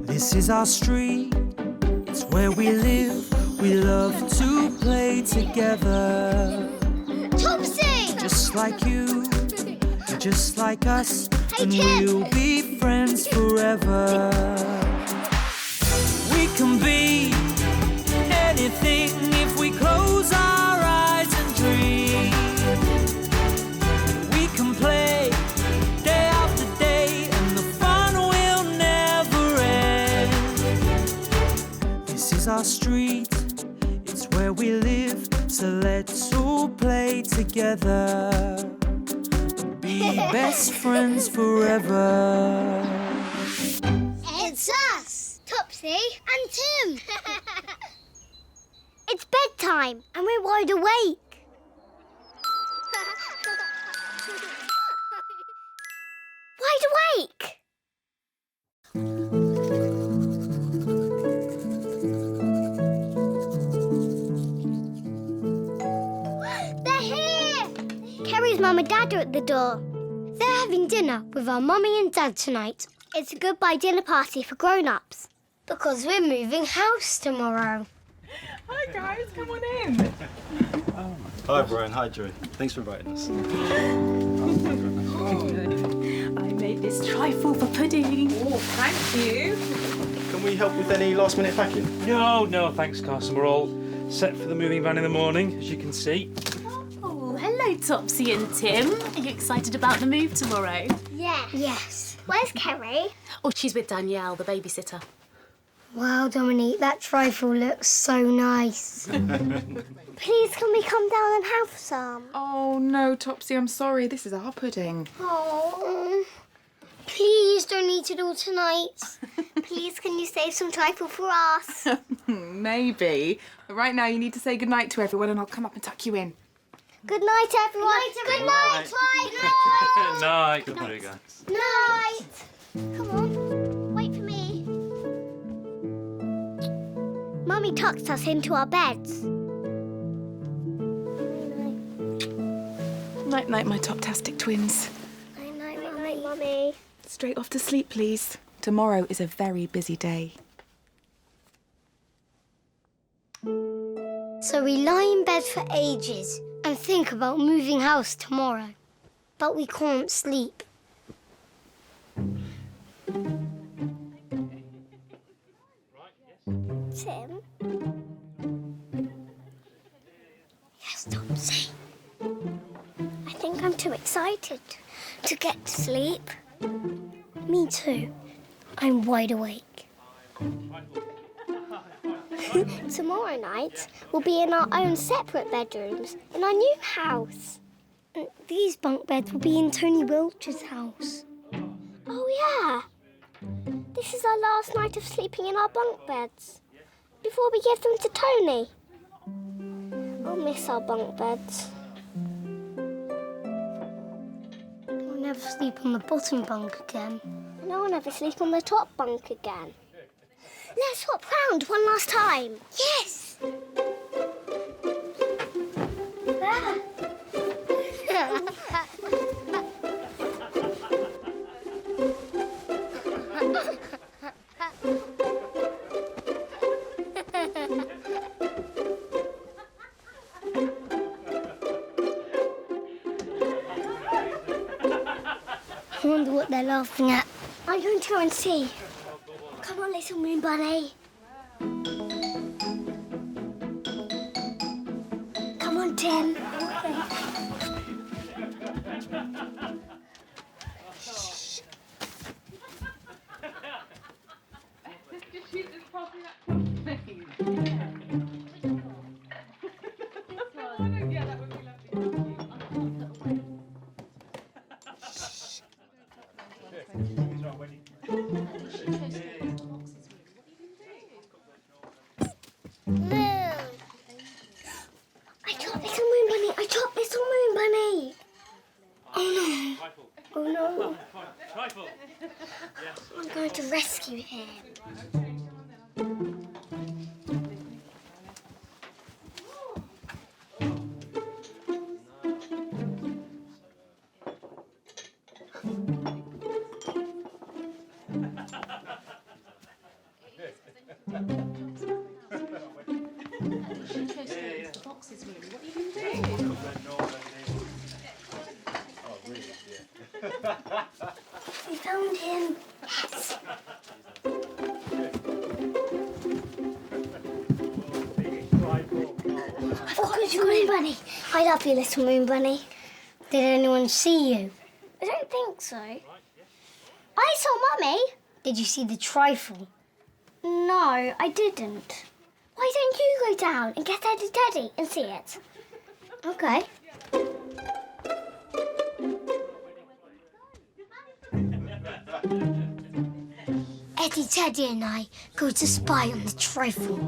This is our street, it's where we live. We love to play together. Topsy! Just like you, you're just like us, Hey, and Tim. we'll be friends forever. We can be anything if we close our eyes and dream. We can play day after day, and the fun will never end. This is our street, it's where we live, so let's all play together. Be best friends forever. It's us, Topsy and Tim. It's bedtime and we're wide awake. Wide awake! They're here! Kerry's mum and dad are at the door. They're having dinner with our mummy and dad tonight. It's a goodbye dinner party for grown-ups. Because we're moving house tomorrow. Hi guys, come on in. Hi Brian, hi Joy. Thanks for inviting us. I made this trifle for pudding. Oh, thank you. Can we help with any last minute packing? No, thanks, Carson. We're all set for the moving van in the morning, as you can see. Oh, hello, Topsy and Tim. Are you excited about the move tomorrow? Yes. Where's Kerry? Oh, she's with Danielle, the babysitter. Wow, Dominique, that trifle looks so nice. Please, can we come down and have some? Oh no, Topsy, I'm sorry. This is our pudding. Oh, please don't eat it all tonight. Please, can you save some trifle for us? Maybe. But right now you need to say goodnight to everyone and I'll come up and tuck you in. Good night, everyone. Good night, trifle. Night. Good morning, guys. Night. Come on, wait for me. Mummy tucked us into our beds. Night, night, my Toptastic twins. Night, night, Mummy. Straight off to sleep, please. Tomorrow is a very busy day. So we lie in bed for ages and think about moving house tomorrow. But we can't sleep. Tim? Yes, Topsy. I think I'm too excited to get to sleep. Me too. I'm wide awake. Tomorrow night, we'll be in our own separate bedrooms in our new house. And these bunk beds will be in Tony Welch's house. Oh, yeah. This is our last night of sleeping in our bunk beds before we give them to Tony. I'll miss our bunk beds. I'll never sleep on the bottom bunk again. And I'll never sleep on the top bunk again. Let's hop round one last time. Yes! Ah. I wonder what they're laughing at. I'm going to go and see. Come on, little moon bunny. Come on, Tim. Shh. Oh no. Trifle. I'm going to rescue him. What have you been doing? We found him. Yes. I've got you, Moon Bunny. I love you, little Moon Bunny. Did anyone see you? I don't think so. I saw Mummy. Did you see the trifle? No, I didn't. Why don't you go down and get Teddy and see it? Okay. Eddie, Teddy and I go to spy on the trifle.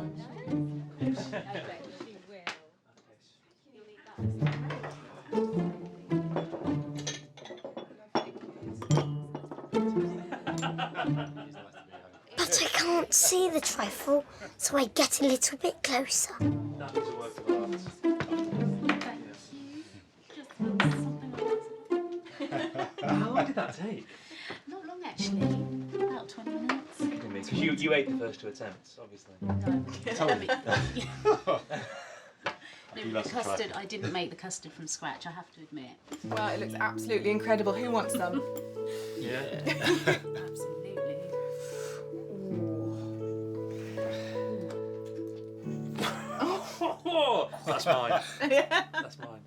But I can't see the trifle, so I get a little bit closer. That is a work of art. How long did that take? Not long, actually. About 20 minutes. Because you ate the first 2 attempts, obviously. No, the custard, I didn't make the custard from scratch, I have to admit. Well, it looks absolutely incredible. Who wants some? Yeah. Absolutely. Oh, that's mine. That's mine.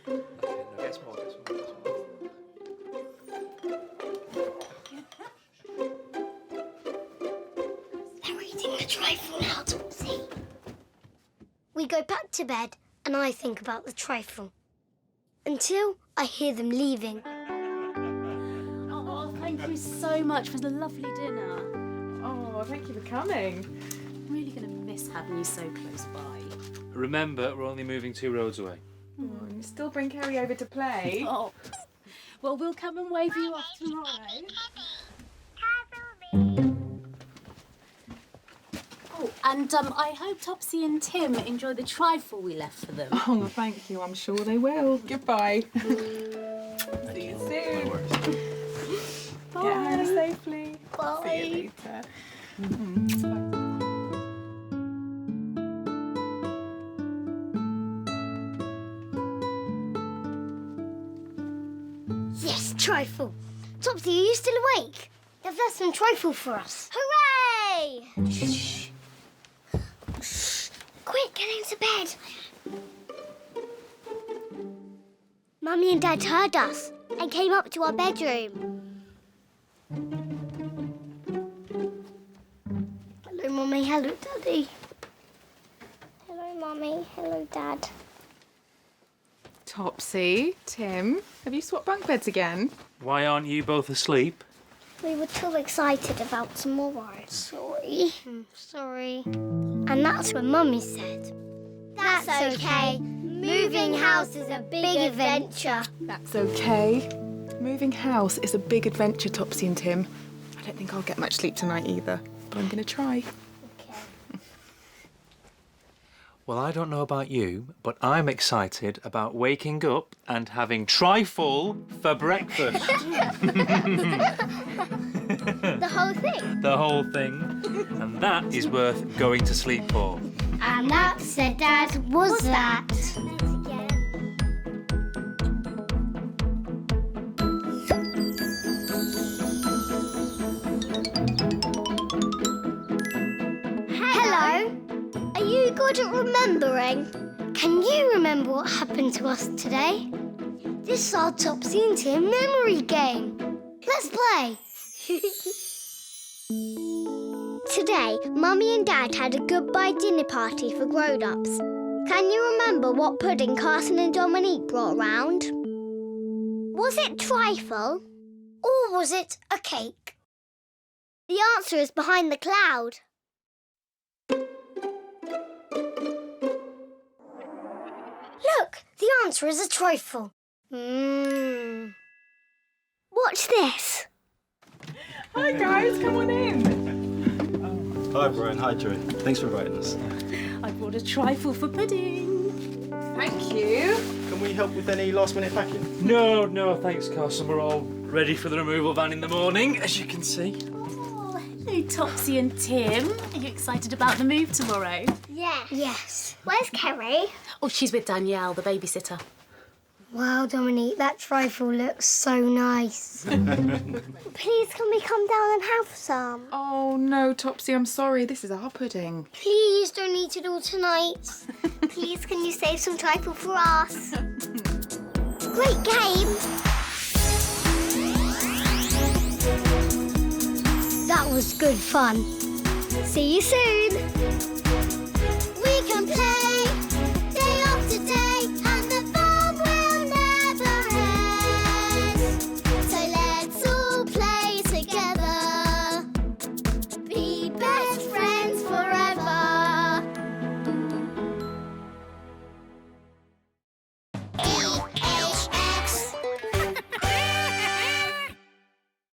Okay, no, get some more, get some more, get some more. They're eating the trifle now, Topsy. We go back to bed and I think about the trifle. Until I hear them leaving. Oh, thank you so much for the lovely dinner. Oh, thank you for coming. I'm really going to miss having you so close by. Remember, we're only moving 2 roads away. Oh, and you still bring Kerry over to play. Oh, well, we'll come and wave you off tomorrow. Oh, and I hope Topsy and Tim enjoy the trifle we left for them. Oh, well, thank you. I'm sure they will. Goodbye. See you soon. No worries. Get home safely. Bye. See you later. Yes, trifle. Topsy, are you still awake? They've left some trifle for us. Hooray! Shh. Shh. Quick, get into bed. Mummy and Dad heard us and came up to our bedroom. Hello, Mummy. Hello, Daddy. Hello, Mummy. Hello, Dad. Topsy, Tim, have you swapped bunk beds again? Why aren't you both asleep? We were too excited about tomorrow. Sorry. Sorry. And that's when Mummy said, "That's okay. Moving house is a big adventure." That's okay. Moving house is a big adventure, Topsy and Tim. I don't think I'll get much sleep tonight either, but I'm going to try. Okay. Well, I don't know about you, but I'm excited about waking up and having trifle for breakfast. The whole thing. The whole thing. And that is worth going to sleep for. And that, said Dad, was that. Hello. Are you good at remembering? Can you remember what happened to us today? This is our Topsy and Tim memory game. Let's play. Today, Mummy and Dad had a goodbye dinner party for grown-ups. Can you remember what pudding Carson and Dominique brought round? Was it trifle? Or was it a cake? The answer is behind the cloud. Look, the answer is a trifle. Watch this. Hi guys, come on in. Hi Brian, hi Joey. Thanks for inviting us. I brought a trifle for pudding. Thank you. Can we help with any last minute packing? No, thanks, Carson. We're all ready for the removal van in the morning, as you can see. Oh, Hello, Topsy and Tim. Are you excited about the move tomorrow? Yeah. Yes. Where's Kerry? Oh, she's with Danielle, the babysitter. Wow, Dominique, that trifle looks so nice. Please, can we come down and have some? Oh no, Topsy, I'm sorry. This is our pudding. Please don't eat it all tonight. Please, can you save some trifle for us? Great game. That was good fun. See you soon. We can play.